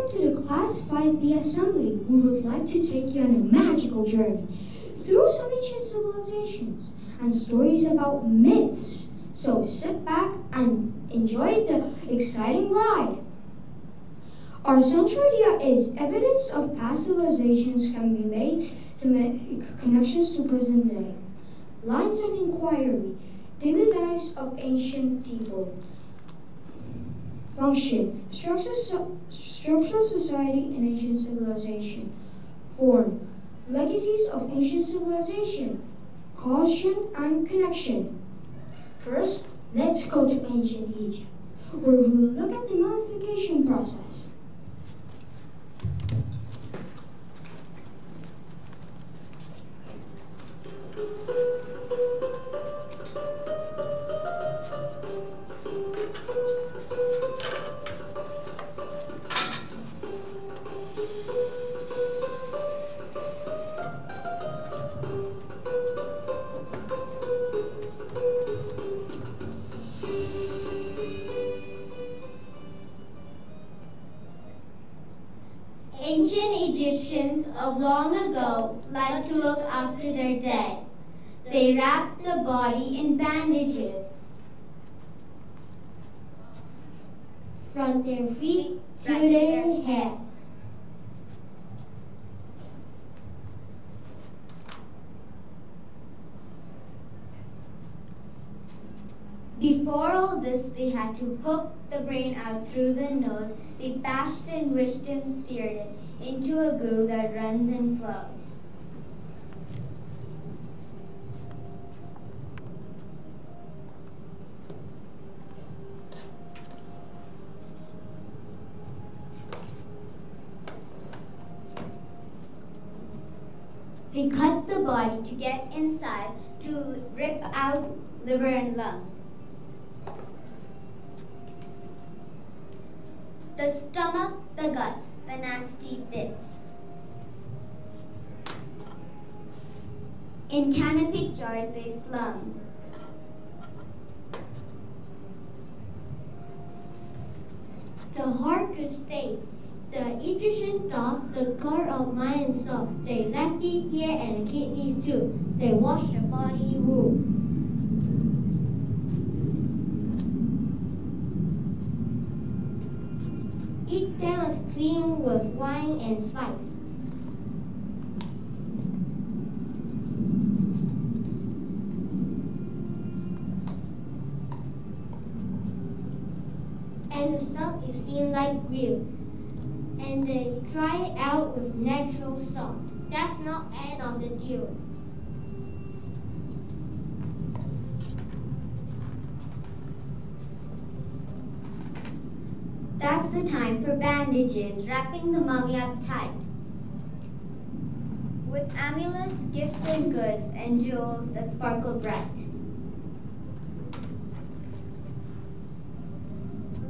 Welcome to the Class 5B Assembly. We would like to take you on a magical journey through some ancient civilizations and stories about myths. So sit back and enjoy the exciting ride. Our central idea is evidence of past civilizations can be made to make connections to present day. Lines of inquiry, daily lives of ancient people. Function, structural society in ancient civilization. Form, legacies of ancient civilization. Caution and connection. First, let's go to ancient Egypt, where we will look at the mummification process. Ancient Egyptians of long ago liked to look after their dead. They wrapped the body in bandages from their feet to their head. Before all this, they had to poke the brain out through the nose. They bashed and wished and steered it into a goo that runs and flows. They cut the body to get inside to rip out liver and lungs. The stomach, the guts, the nasty bits. In canopic jars they slung. The heart was safe. The Egyptians thought the color of lion's soap. They left it here and the kidneys too. They washed the body wool. Eat them as clean with wine and spice. And the stomach is seen like real. And they dry it out with natural salt. That's not end of the deal. That's the time for bandages, wrapping the mummy up tight. With amulets, gifts and goods, and jewels that sparkle bright.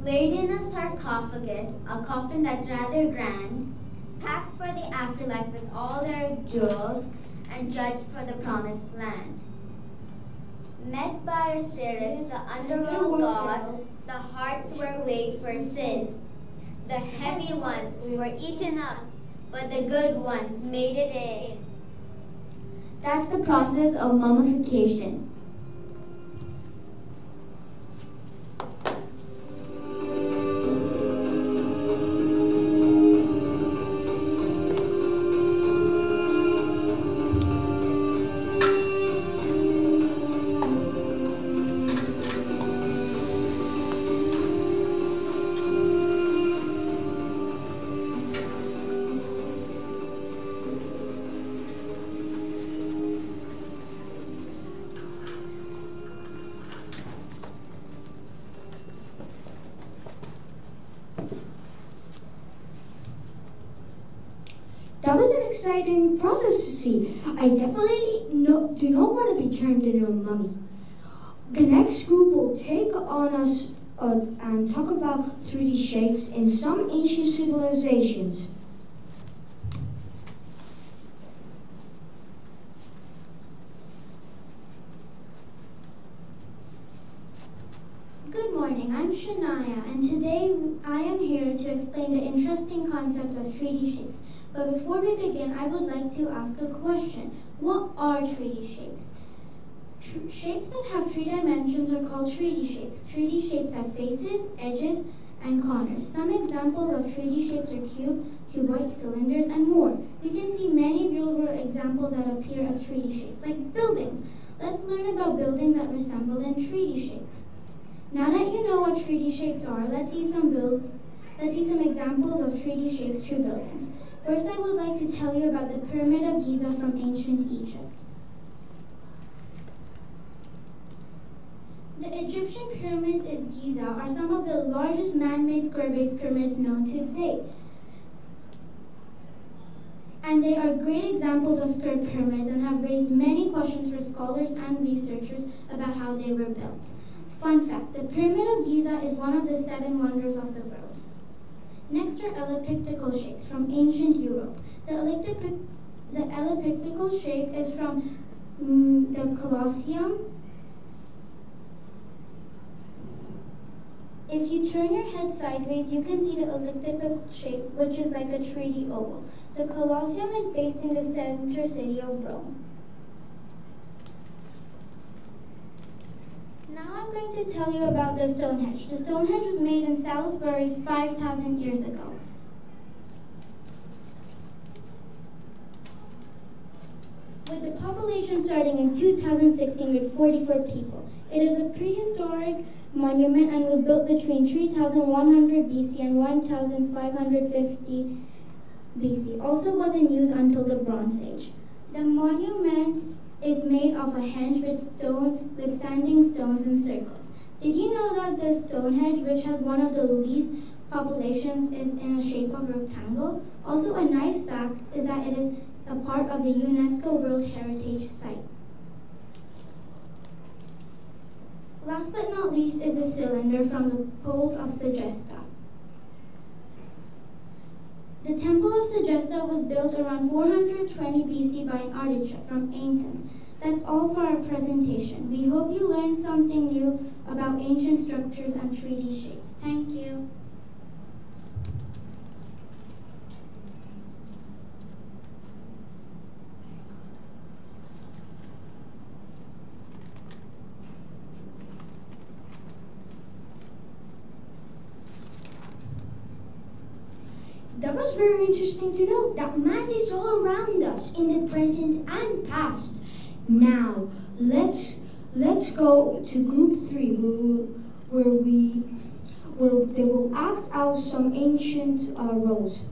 Laid in a sarcophagus, a coffin that's rather grand, packed for the afterlife with all their jewels, and judged for the promised land. Met by Osiris, the underworld god, the hearts were weighed for sins. The heavy ones were eaten up, but the good ones made it in. That's the process of mummification. That was an exciting process to see. I definitely do not want to be turned into a mummy. The next group will take on us and talk about 3D shapes in some ancient civilizations. Good morning. morning, I'm Shania, and today I am here to explain the interesting concept of 3D shapes. But before we begin, I would like to ask a question. What are 3D shapes? Shapes that have 3 dimensions are called 3D shapes. 3D shapes have faces, edges, and corners. Some examples of 3D shapes are cuboid cylinders, and more. We can see many real-world examples that appear as 3D shapes, like buildings. Let's learn about buildings that resemble in 3D shapes. Now that you know what 3D shapes are, let's see some examples of 3D shapes through buildings. First, I would like to tell you about the Pyramid of Giza from ancient Egypt. The Egyptian pyramids in Giza are some of the largest man-made square-based pyramids known to date. And they are great examples of square pyramids and have raised many questions for scholars and researchers about how they were built. Fun fact, the Pyramid of Giza is one of the 7 wonders of the world. Next are elliptical shapes from ancient Europe. The elliptical shape is from the Colosseum. If you turn your head sideways, you can see the elliptical shape, which is like a 3D oval. The Colosseum is based in the center city of Rome. Now I'm going to tell you about the Stonehenge. The Stonehenge was made in Salisbury 5,000 years ago. With the population starting in 2016 with 44 people. It is a prehistoric monument and was built between 3100 BC and 1550 BC. Also wasn't used until the Bronze Age. The monument is made of a henge with standing stones in circles. Did you know that the Stonehenge, which has one of the least populations, is in a shape of a rectangle? Also, a nice fact is that it is a part of the UNESCO World Heritage Site. Last but not least is the cylinder from the poles of Segesta. The Temple of Segesta was built around 420 BC by an architect from Athens. That's all for our presentation. We hope you learned something new about ancient structures and 3D shapes. Thank you. That was very interesting to know that math is all around us in the present and past. Now, let's go to group 3 where they will act out some ancient roles.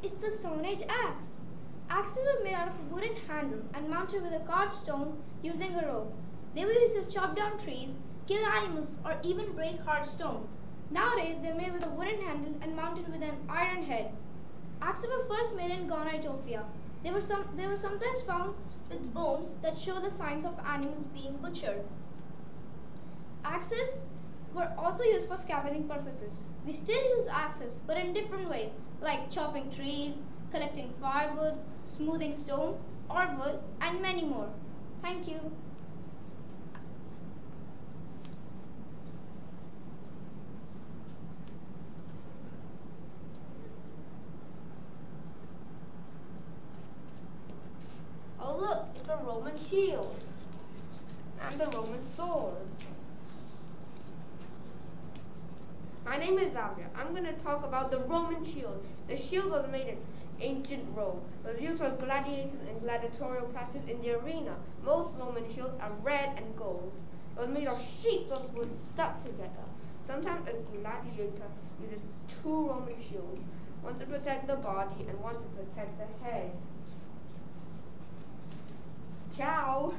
It's the Stone Age axe. Axes were made out of a wooden handle and mounted with a carved stone using a rope. They were used to chop down trees, kill animals, or even break hard stone. Nowadays, they're made with a wooden handle and mounted with an iron head. Axes were first made in Ghana, Ethiopia. They were sometimes found with bones that show the signs of animals being butchered. Axes were also used for scavenging purposes. We still use axes, but in different ways, like chopping trees, collecting firewood, smoothing stone or wood, and many more. Thank you. Oh look, it's a Roman shield and the Roman sword. My name is Xavier. I'm going to talk about the Roman shield. The shield was made in ancient Rome. It was used for gladiators and gladiatorial practice in the arena. Most Roman shields are red and gold. It was made of sheets of wood stuck together. Sometimes a gladiator uses 2 Roman shields, one to protect the body and one to protect the head. Ciao!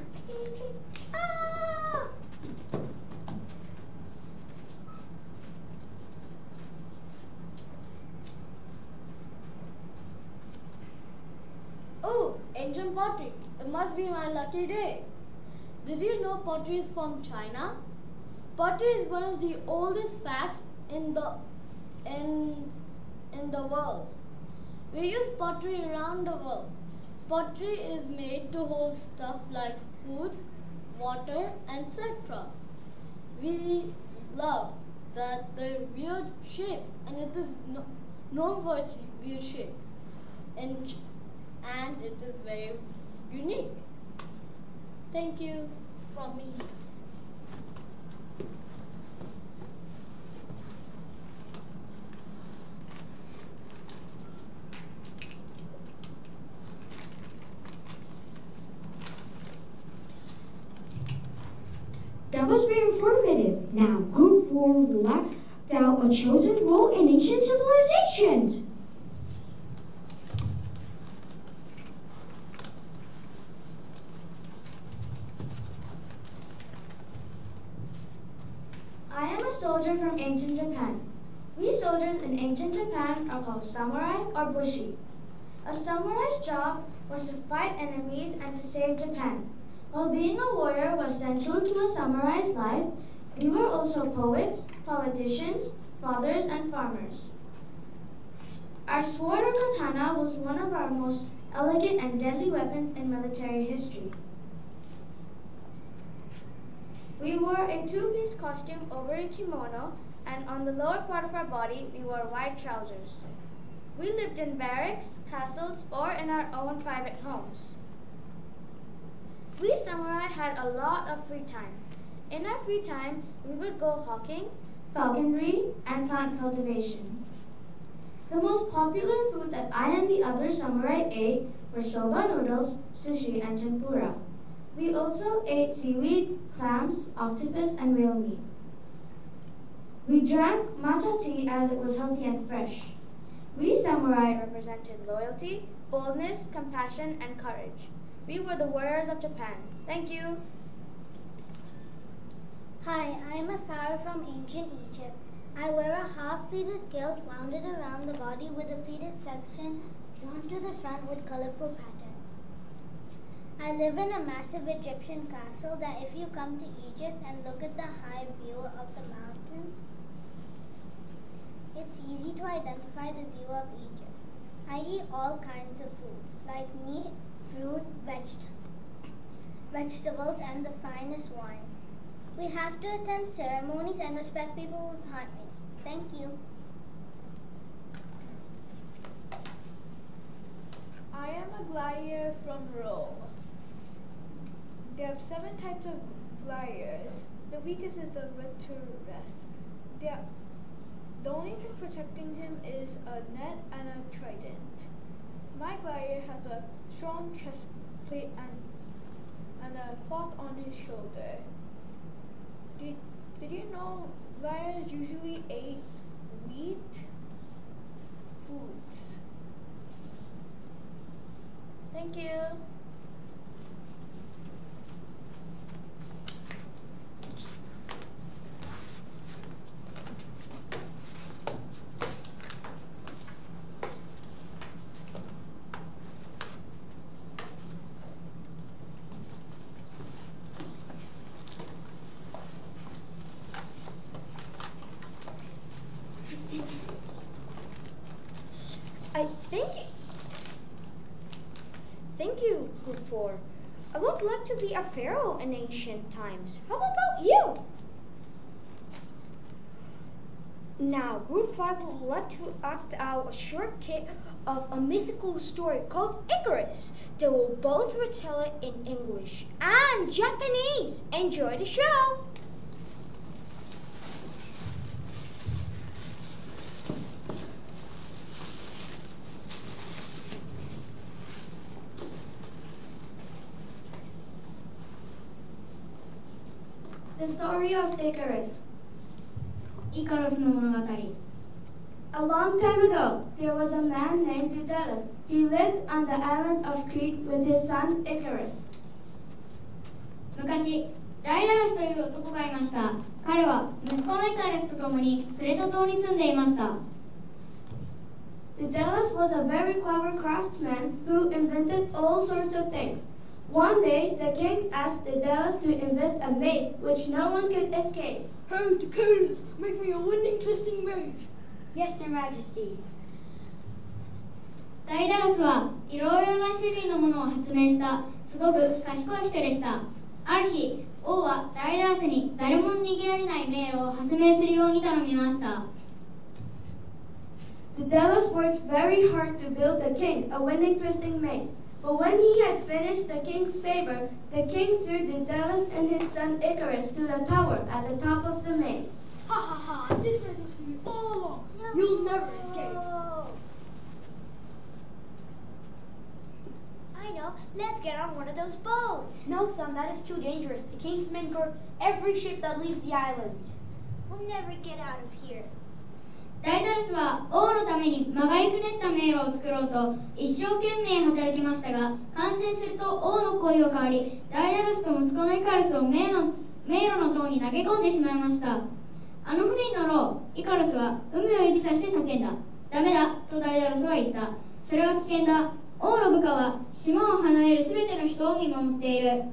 in pottery. It must be my lucky day. Did you know pottery is from China? Pottery is one of the oldest facts in the world. We use pottery around the world. Pottery is made to hold stuff like foods, water, etc. We love that they're weird shapes, and it is known for its weird shapes, and it is very unique. Thank you from me. That was very informative. Now, Group 4 will act out a chosen role in ancient civilizations. I am a soldier from ancient Japan. We soldiers in ancient Japan are called samurai or bushi. A samurai's job was to fight enemies and to save Japan. While being a warrior was central to a samurai's life, we were also poets, politicians, fathers, and farmers. Our sword or katana was one of our most elegant and deadly weapons in military history. We wore a two-piece costume over a kimono, and on the lower part of our body, we wore white trousers. We lived in barracks, castles, or in our own private homes. We samurai had a lot of free time. In our free time, we would go hawking, falconry, and plant cultivation. The most popular food that I and the other samurai ate were soba noodles, sushi, and tempura. We also ate seaweed, clams, octopus, and whale meat. We drank matcha tea as it was healthy and fresh. We samurai represented loyalty, boldness, compassion, and courage. We were the warriors of Japan. Thank you. Hi, I am a pharaoh from ancient Egypt. I wear a half-pleated kilt wounded around the body with a pleated section drawn to the front with colorful patterns. I live in a massive Egyptian castle that if you come to Egypt and look at the high view of the mountains, it's easy to identify the view of Egypt. I eat all kinds of foods like meat, fruit, vegetables, and the finest wine. We have to attend ceremonies and respect people who harm me. Thank you. I am a gladiator from Rome. There are 7 types of gladiators. The weakest is the rhetorist. The only thing protecting him is a net and a trident. My gladiator has a strong chest plate and a cloth on his shoulder. Did you know gladiators usually ate wheat foods? Thank you. Thank you, Group 4. I would like to be a pharaoh in ancient times. How about you? Now, Group 5 would like to act out a short kit of a mythical story called Icarus. They will both retell it in English and Japanese. Enjoy the show! The story of Icarus. イカロスの物語 A long time ago, there was a man named Daedalus. He lived on the island of Crete with his son Icarus. 昔ダイダラスという男がいました。彼は息子のイカレスと共にクレト島に住んでいました。Daedalus was a very clever craftsman who invented all sorts of things. One day, the king asked Daedalus to invent a maze which no one could escape. Hey, Daedalus, make me a winning twisting maze. Yes, Your Majesty. ダイダルスはいろいろな種類のものを発明したすごく賢い人でした。ある日、王はダイダルスに誰も逃げられない迷路を発明するように頼みました。Daedalus worked very hard to build the king a winning twisting maze. But when he had finished the king's favor, the king threw Daedalus and his son Icarus to the tower at the top of the maze. Ha ha ha, this maze is for you all along. You'll never escape. I know. Let's get on one of those boats. No, son, that is too dangerous. The king's men guard every ship that leaves the island. We'll never get out of here. ダイダルスは王のために曲がりくねった迷路を作ろうと一生懸命働きましたが、完成すると王の恋を変わり、ダイダルスと息子のイカルスを迷路の塔に投げ込んでしまいました。あの船に乗ろう。イカルスは海を指さして叫んだ。ダメだとダイダルスは言った。それは危険だ。王の部下は島を離れるすべての人を見守っている。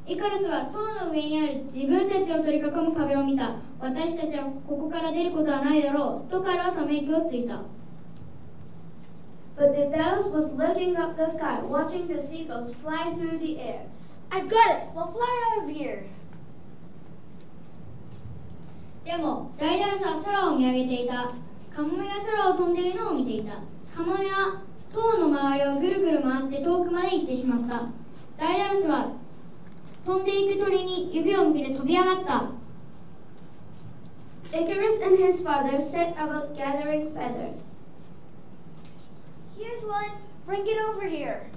イカルスは塔の上にある自分たちを取り囲む壁を見た。私たちはここから出ることはないだろうと彼はため息をついた。But Daedalus was looking up the sky, watching the seagulls fly through the air. I've got it. We'll fly out of here. でもダイダルスは空を見上げていた。カモメが空を飛んでいるのを見ていた。カモメは塔の周りをぐるぐる回って遠くまで行ってしまった。ダイダルスは飛んでいく鳥に指を向けて飛び上がった。Icarus and his father set about gathering feathers. Here's one. Bring it over here.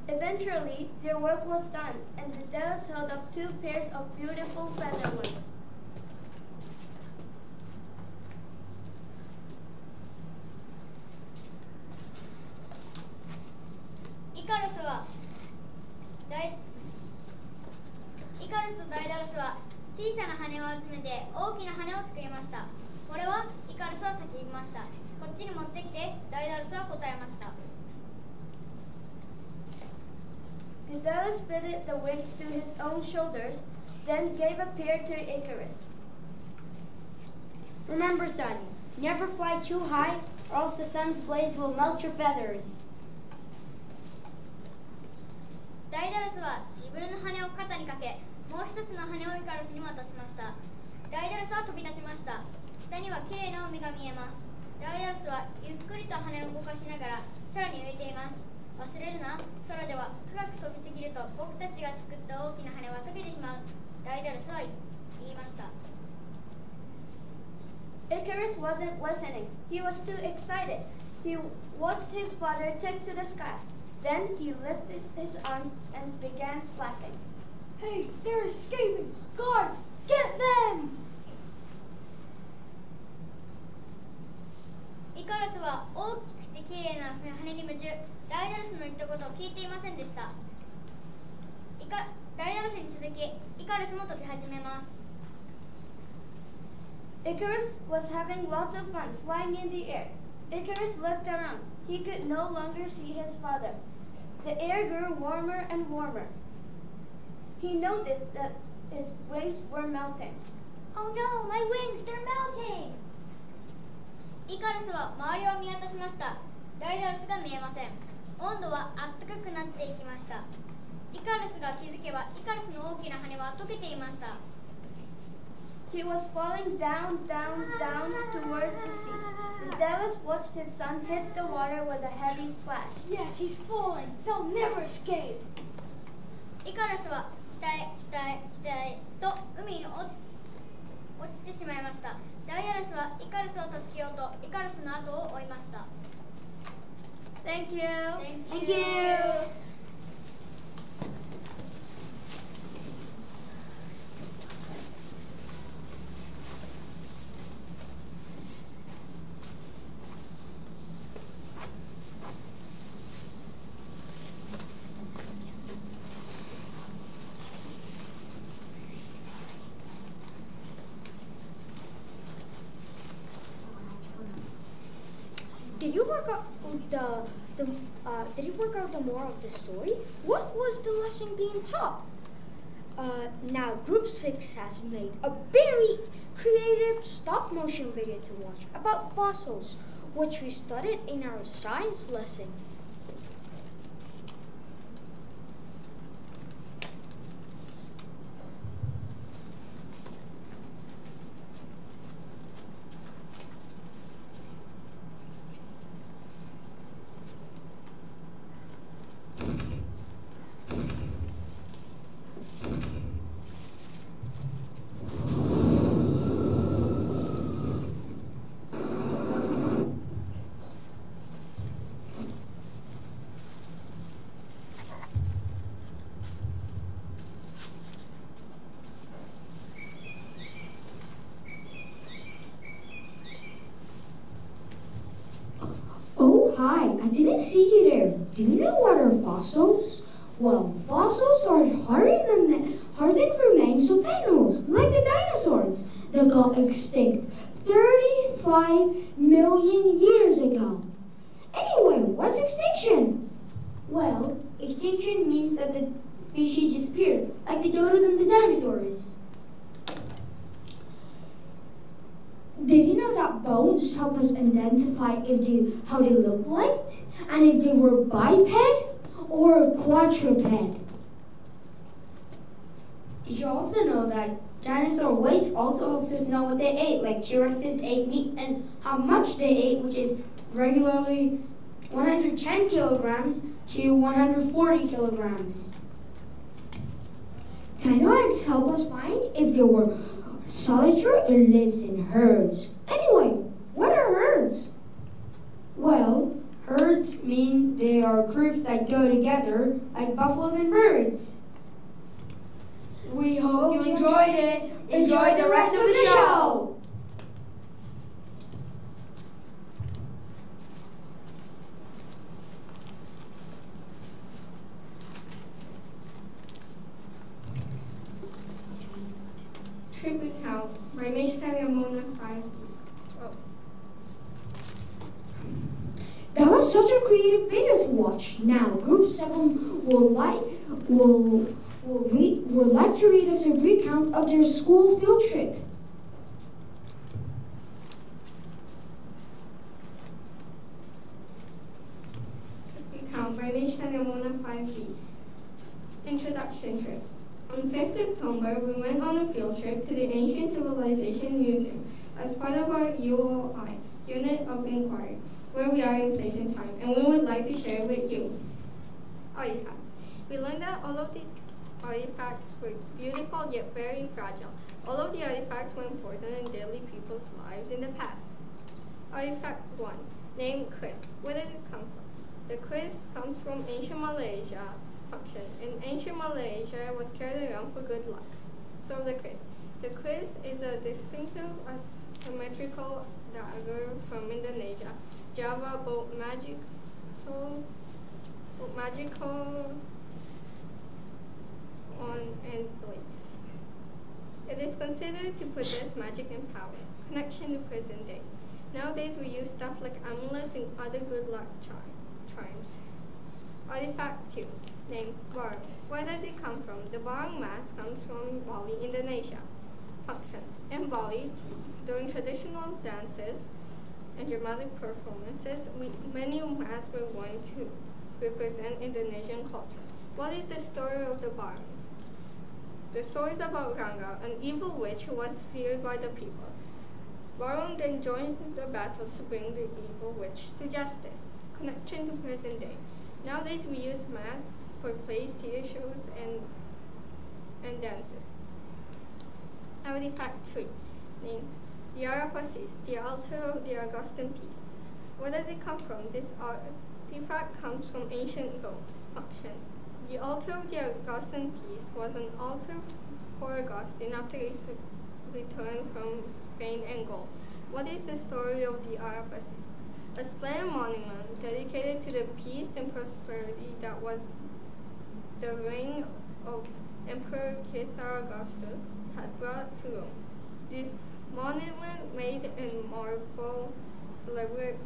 Eventually, their work was done, and Daedalus held up 2 pairs of beautiful feather wings. イカルスとダイダルスは小さな羽を集めて大きな羽を作りました。これはイカルスは先言いました。こっちに持ってきてダイダルスは答えました。Daedalus fitted the wings to his own shoulders, then gave a pair to Icarus. Remember, son, never fly too high, or else the sun's blaze will melt your feathers. ダイダルスは自分の羽を肩にかけ、もう一つの羽をイカルスに渡しました。ダイダルスは飛び立ちました。下にはきれいな海が見えます。ダイダルスはゆっくりと羽を動かしながら空に浮いています。忘れるな、空では高く飛びすぎると僕たちが作った大きな羽は溶けてしまう。ダイダルスは言いました。Icarus wasn't listening. He was too excited. He watched his father take to the sky. Then he lifted his arms and began flapping. Hey, they're escaping! Guards, get them! イカルスは大きくてきれいな羽に夢中。ダイダルスの言ったことを聞いていませんでした。ダイダルスに続き、イカルスも飛び始めます。Icarus was having lots of fun flying in the air. Icarus looked around. He could no longer see his father. The air grew warmer and warmer. He noticed that his wings were melting. Oh no, my wings, they're melting! イカルスは周りを見渡しました。ダイダルスが見えません。温度はあったかくなっていきました。イカルスが気づけば、イカルスの大きな羽は溶けていました。He was falling down, down, down towards the sea. Daedalus watched his son hit the water with a heavy splash. Yes, he's falling. They'll never escape. イカルスは下へ下へ下へと海に落ちてしまいました。ダイダルスはイカルスを助けようとイカルスの後を追いました。Thank you. Thank you. you work out the moral of the story? What was the lesson being taught? Now Group 6 has made a very creative stop-motion video to watch about fossils, which we studied in our science lesson. Hi, I didn't see you there. Do you know what are fossils? Well, fossils are hardened remains of animals, like the dinosaurs, that got extinct 35 million years ago. Anyway, what's extinction? Well, extinction means that the species disappeared, like the dodos and the dinosaurs. Did you know that bones help us identify how they look like, and if they were biped or quadruped? Did you also know that dinosaur waste also helps us know what they ate, like T-Rexes ate meat and how much they ate, which is regularly 110 kilograms to 140 kilograms. Dino eggs help us find if they were solitary or lives in herds. Anyway, what are herds? Well, herds mean they are groups that go together, like buffaloes and birds. We hope you enjoyed it. Enjoy the rest of the show. Tribute Count by Mona 5. That was such a creative video to watch. Now, Group 7 would like to read us a recount of their school field trip. Recount by Mona 5B. Introduction trip. On 5th October, we went on a field trip to the Ancient Civilization Museum as part of our UOI, Unit of Inquiry, where we are in place and time, and we would like to share with you. Artifacts. We learned that all of these artifacts were beautiful yet very fragile. All of the artifacts were important in daily people's lives in the past. Artifact 1. Name Chris. Where does it come from? The Chris comes from ancient Malaysia. Function. In ancient Malaysia, it was carried around for good luck. So the Chris. The Chris is a distinctive asymmetrical dagger from Indonesia, Java, both magical on and blade. It is considered to possess magic and power. Connection to present day. Nowadays, we use stuff like amulets and other good luck charms. Artifact 2. Name Barong. Where does it come from? The Barong mask comes from Bali, Indonesia. Function. In Bali, during traditional dances and dramatic performances, many masks were worn to represent Indonesian culture. What is the story of the Barong? The story is about Rangga, an evil witch who was feared by the people. Barong then joins the battle to bring the evil witch to justice. Connection to present day. Nowadays, we use masks for plays, theater shows, and dances. Artifact 3. Name the Arapacis, the altar of the Augustan peace. Where does it come from? This artifact comes from ancient Rome. Function. The altar of the Augustan peace was an altar for Augustine after his return from Spain and Gaul. What is the story of the Arapacis? A splendid monument dedicated to the peace and prosperity that was the reign of Emperor Caesar Augustus had brought to Rome. This monument, made in marble, celebrates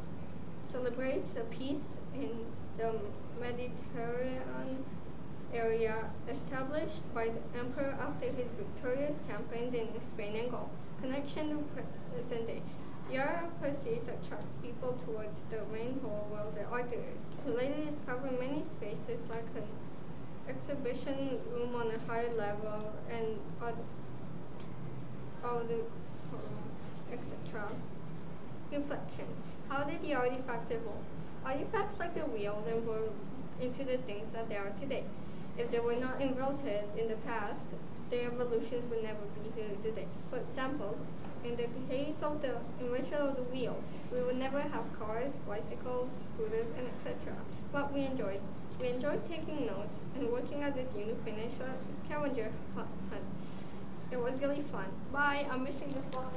celebrates a peace in the Mediterranean area established by the emperor after his victorious campaigns in Spain and Gaul. Connection to present day. European attracts people towards the main hall where the art is, to later discover many spaces like an exhibition room on a higher level and etc. Reflections. How did the artifacts evolve? Artifacts like the wheel evolved into the things that they are today. If they were not invented in the past, their evolutions would never be here today. For example, in the case of the invention of the wheel, we would never have cars, bicycles, scooters, and etc. But we enjoyed taking notes and working as a team to finish a scavenger hunt. It was really fun. Bye, I'm missing the flowers.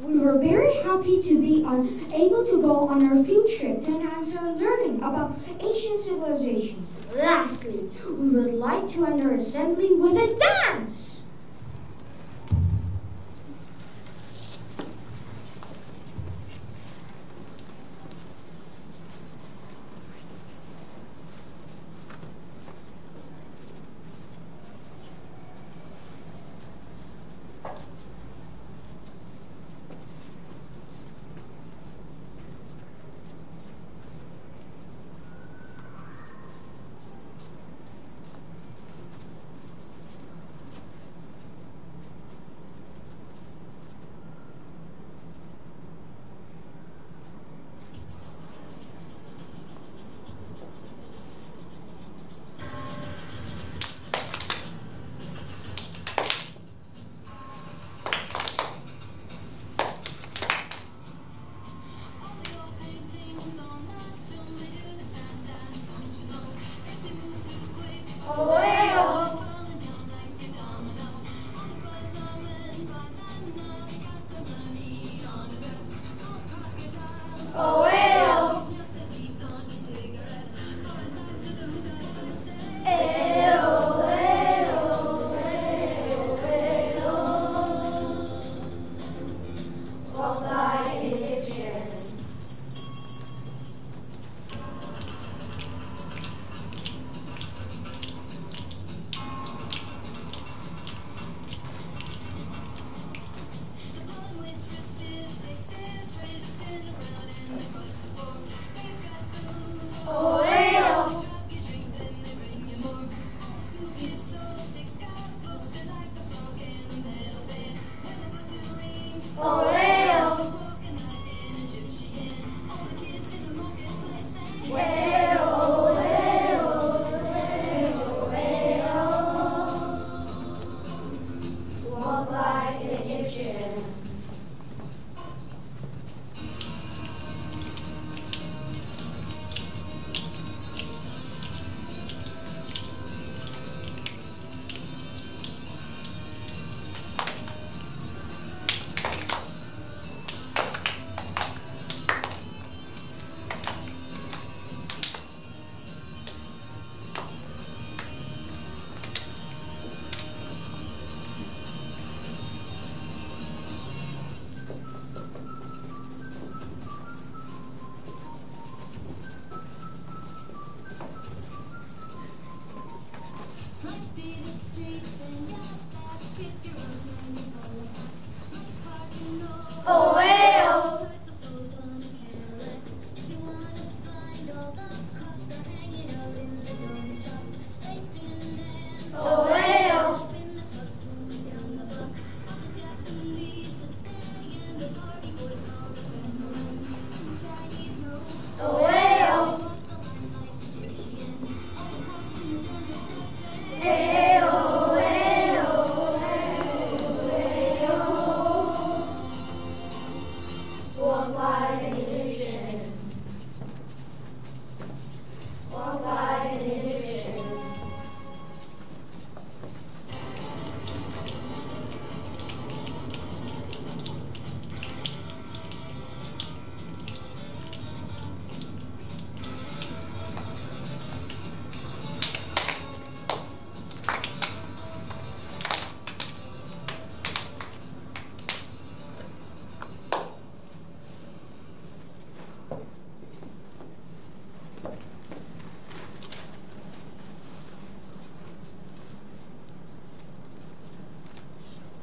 We were very happy to be able to go on our field trip to enhance our learning about ancient civilizations. Lastly, we would like to end our assembly with a dance!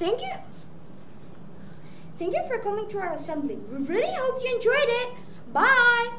Thank you. Thank you for coming to our assembly. We really hope you enjoyed it. Bye.